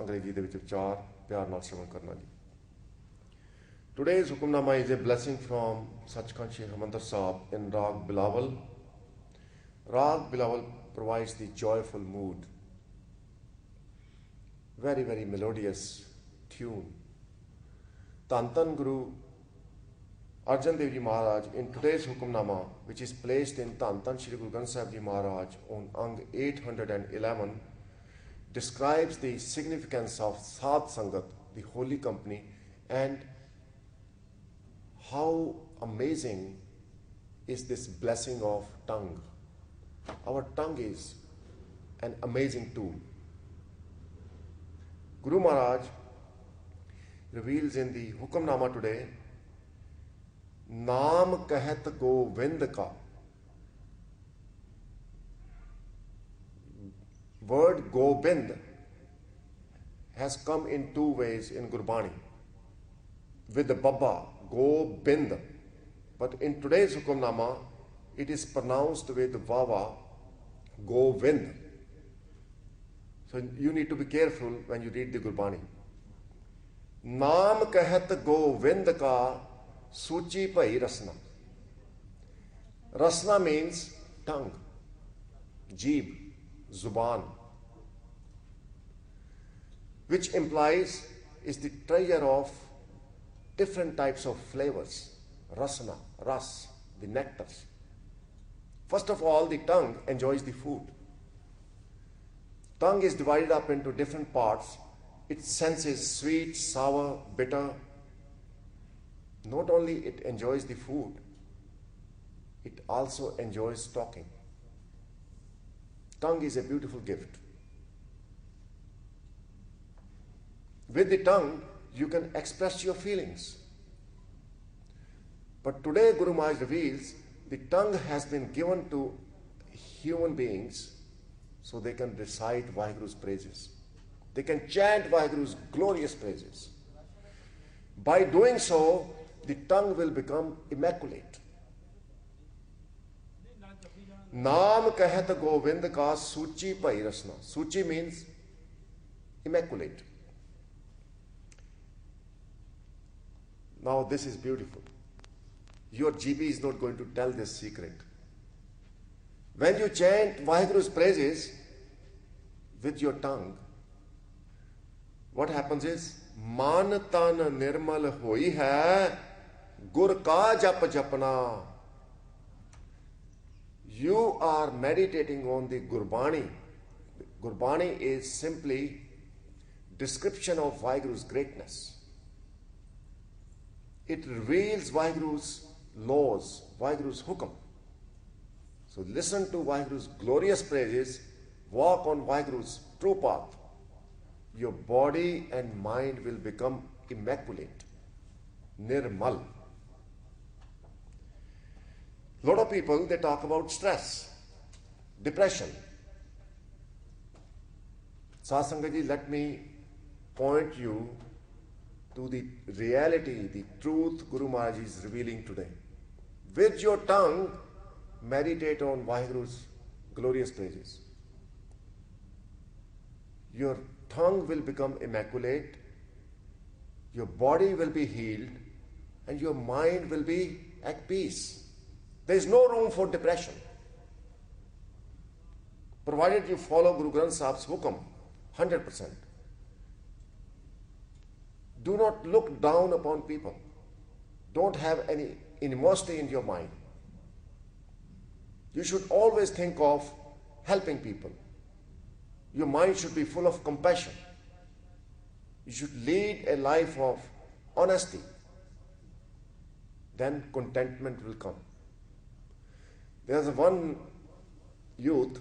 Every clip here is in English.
अंग्रेजी ਦੇ ਵਿੱਚ ਵਿਚਾਰ ਪਿਆਰ ਨਾਲ ਸ਼ਰਵਣ ਕਰਨਾ ਜੀ। Today's Hukamnama is a blessing from Sachkhand Sri Harmandir Sahib in Rag Bilawal. Rag Bilawal provides the joyful mood, very, very melodious tune. Dhan Dhan Guru Arjan Dev Ji Maharaj in today's Hukamnama, which is placed in Dhan Dhan Shri Guru Granth Sahib Ji Maharaj on Ang 811, describes the significance of Sadh Sangat, the holy company, and how amazing is this blessing of tongue. Our tongue is an amazing tool. Guru Maharaj reveals in the Hukamnama today, Naam kahat Govind ka. Word Gobind has come in two ways in Gurbani. With the Baba, Gobind. But in today's Hukamnama, it is pronounced with Vawa, Govind. So you need to be careful when you read the Gurbani. Naam kahat Govind ka suchi bhai rasna. Rasna means tongue, jeeb, zuban, which implies is the treasure of different types of flavors, rasna, ras, the nectars. First of all, the tongue enjoys the food. Tongue is divided up into different parts. It senses sweet, sour, bitter. Not only it enjoys the food, it also enjoys talking. Tongue is a beautiful gift. With the tongue, you can express your feelings. But today, Guru Maharaj reveals the tongue has been given to human beings so they can recite Vaheguru's praises. They can chant Vaheguru's glorious praises. By doing so, the tongue will become immaculate. Naam kahat Govind ka suchi bhai rasna. Suchi means immaculate. Now this is beautiful. Your GB is not going to tell this secret. When you chant Vaheguru's praises with your tongue, what happens is, Man tan nirmal hoi hai, gur ka jap japna. You are meditating on the Gurbani. Gurbani is simply description of Vaheguru's greatness. It reveals Vaheguru's laws, Vaheguru's hukam. So listen to Vaheguru's glorious praises, walk on Vaheguru's true path. Your body and mind will become immaculate, nirmal. A lot of people, they talk about stress, depression. Satsangaji, let me point you to the reality, the truth Guru Maharaj is revealing today. With your tongue, meditate on Vaheguru's glorious praises. Your tongue will become immaculate, your body will be healed, and your mind will be at peace. There is no room for depression, provided you follow Guru Granth Sahib's hukam 100%. Do not look down upon people. Don't have any animosity in your mind. You should always think of helping people. Your mind should be full of compassion. You should lead a life of honesty. Then contentment will come. There's one youth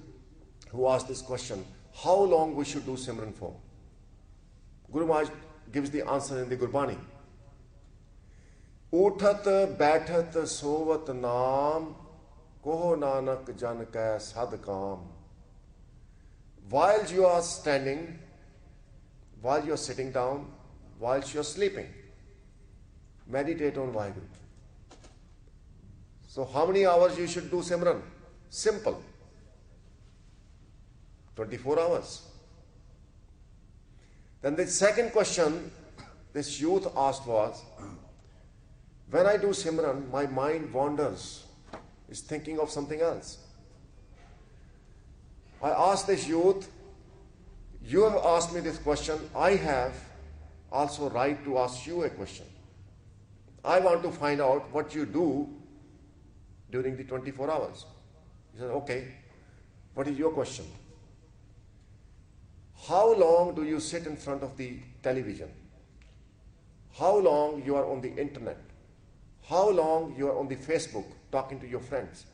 who asked this question, how long we should do Simran for? Guru Maharaj gives the answer in the Gurbani. Uthat baithat sovat naam, koho nanak jan ka sadkam. While you are standing, while you are sitting down, while you are sleeping, meditate on Vaheguru. So how many hours you should do Simran? Simple. 24 hours. Then the second question this youth asked was, when I do Simran, my mind wanders, is thinking of something else. I asked this youth, you have asked me this question, I have also right to ask you a question. I want to find out what you do during the 24 hours. He said, okay, what is your question? How long do you sit in front of the television? How long you are on the internet? How long you are on the Facebook talking to your friends?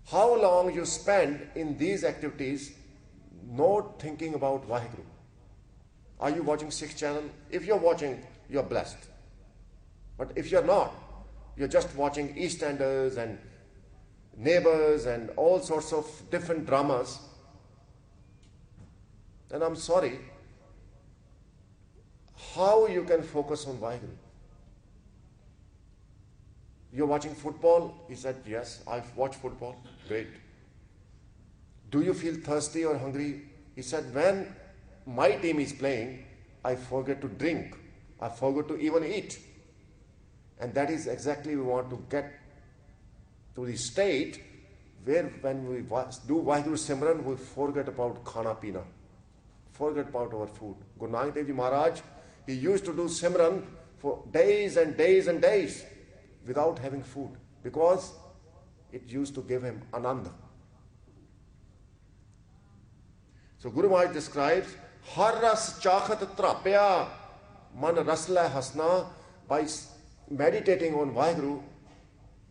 How long you spend in these activities not thinking about Vaheguru? Are you watching 6 channel? If you're watching, you're blessed. But if you're not, you're just watching EastEnders and Neighbors and all sorts of different dramas, then I'm sorry, how you can focus on Vaheguru? You're watching football? He said, yes, I've watched football. Great. Do you feel thirsty or hungry? He said, when my team is playing, I forget to drink. I forget to even eat. And that is exactly we want to get to the state where when we do Vaheguru Simran, we forget about khana pina, forget about our food. Guru Nanak Dev Ji Maharaj, he used to do Simran for days and days and days without having food because it used to give him ananda. So Guru Maharaj describes, Har ras chakhat trapya man rasla hasna. By meditating on Vaheguru,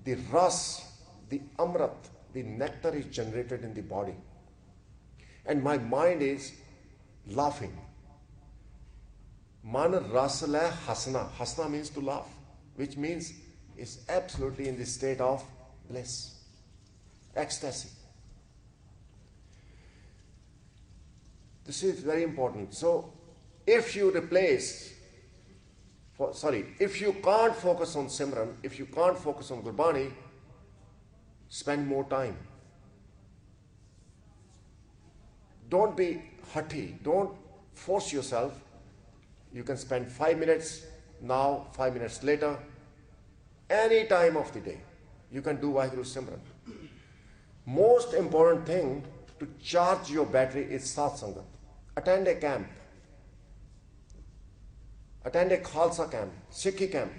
the ras, the amrit, the nectar is generated in the body. And my mind is laughing. Man rasla hasna. Hasna means to laugh, which means it's absolutely in the state of bliss, ecstasy. This is very important. So, if you if you can't focus on Simran, if you can't focus on Gurbani, spend more time. Don't be haughty. Don't force yourself. You can spend 5 minutes now, 5 minutes later, any time of the day. You can do Vaheguru Simran. Most important thing to charge your battery is Satsangat. Attend a camp. Attend a Khalsa camp, Sikhi camp,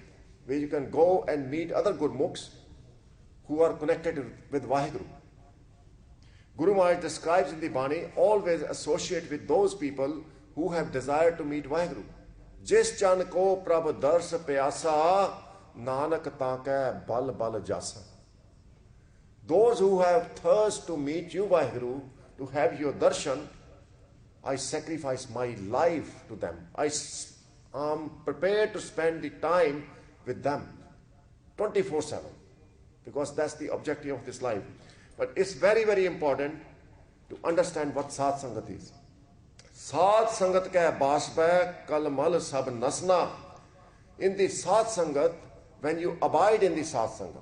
where you can go and meet other Gurmukhs who are connected with Vaheguru. Guru Maharaj describes in the Bani, always associate with those people who have desire to meet Vaheguru. Jis chan ko prabh dars pyasa, nanak taake bal bal jasa. Those who have thirst to meet you, Vaheguru, to have your darshan, I sacrifice my life to them. I am prepared to spend the time with them 24/7 because that's the objective of this life. But it's very, very important to understand what Sat Sangat is. Sat Sangat ka basba kalmal sab nasna. In the Sat Sangat, when you abide in the Sat Sangat,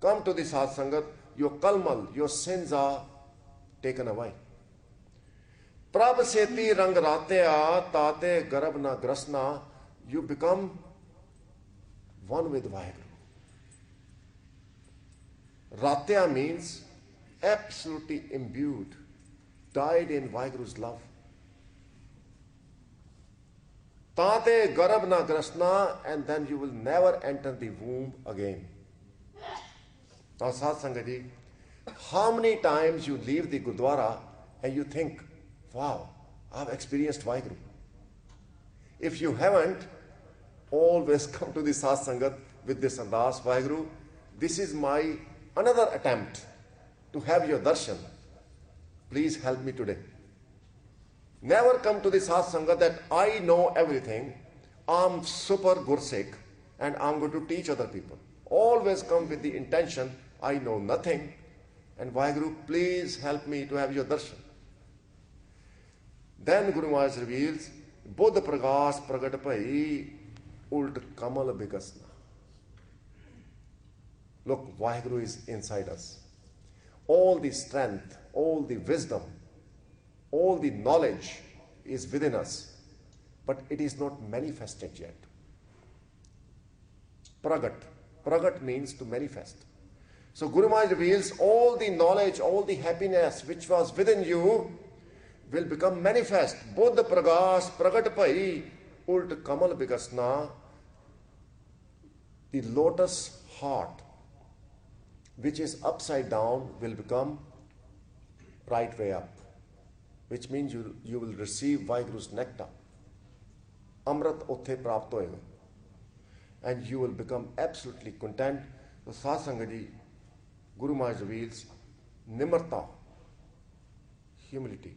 come to the Sat Sangat, your kalmal, your sins are taken away. Prabh seti rang rateya tate garab na grasna. You become one with Vaheguru. Rateya means absolutely imbued, died in Vaheguru's love. Tate garab na grasna, and then you will never enter the womb again. Now, Sat Sangat, how many times you leave the Gurdwara and you think, wow, I've experienced Vaheguru. If you haven't, always come to the Sat Sangat with this Ardas, Vaheguru, this is my another attempt to have your darshan. Please help me today. Never come to the Sat Sangat that I know everything, I'm super Gursik, and I'm going to teach other people. Always come with the intention, I know nothing, and Vaheguru, please help me to have your darshan. Then Guru Maharaj reveals, Buddha Pragas Pragat Pai Ult Kamal Bikasna. Look, Vaheguru is inside us. All the strength, all the wisdom, all the knowledge is within us, but it is not manifested yet. Pragat. Pragat means to manifest. So Guru Maharaj reveals all the knowledge, all the happiness which was within you will become manifest. Bodh pragas, pragat bhai, ult kamal bikasna. The lotus heart, which is upside down, will become right way up, which means you will receive Vaheguru's nectar. Amrit utthe prapt hoega. And you will become absolutely content. So Sat Sangat Ji, Guru Maharaj reveals Nimarta, humility.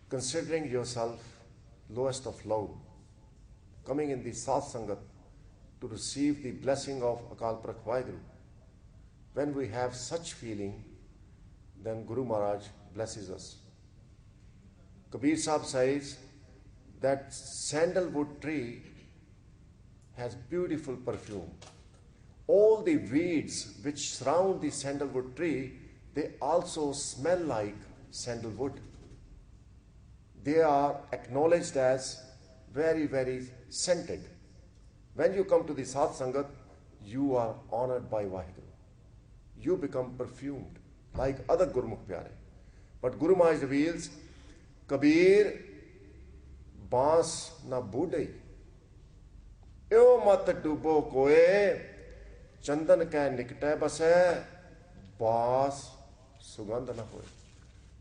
Considering yourself lowest of low, coming in the Sat Sangat to receive the blessing of Akal Purakh Vaheguru. When we have such feeling, then Guru Maharaj blesses us. Kabir Sahib says that sandalwood tree has beautiful perfume. All the weeds which surround the sandalwood tree, they also smell like sandalwood. They are acknowledged as very, very scented. When you come to the Sat Sangat, you are honored by Vaheguru. You become perfumed like other Gurmukh Pyare. But Guru Maharaj reveals, Kabir, baas na budai. Eo mat dubo koe, chandan ka nikte base, baas sugandh na hoye.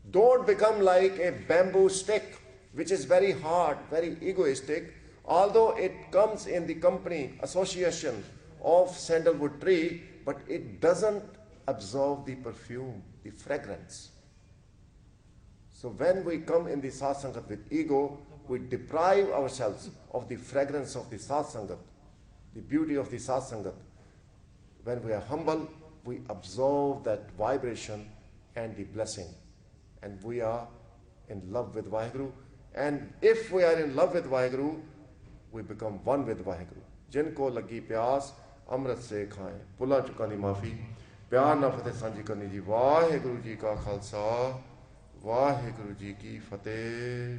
Don't become like a bamboo stick, which is very hard, very egoistic, although it comes in the company, association of sandalwood tree, but it doesn't absorb the perfume, the fragrance. So when we come in the Sat Sangat with ego, we deprive ourselves of the fragrance of the Sat Sangat, the beauty of the Sat Sangat. When we are humble, we absorb that vibration and the blessing. And we are in love with Vaheguru. And if we are in love with Vaheguru, we become one with Vaheguru. Jinko lagi pyas, amrit se khaye. Pula chukani maafi. Pyar na fateh sanji karni ji. Vaheguru ji ka khalsa. Vaheguru ji ki fateh.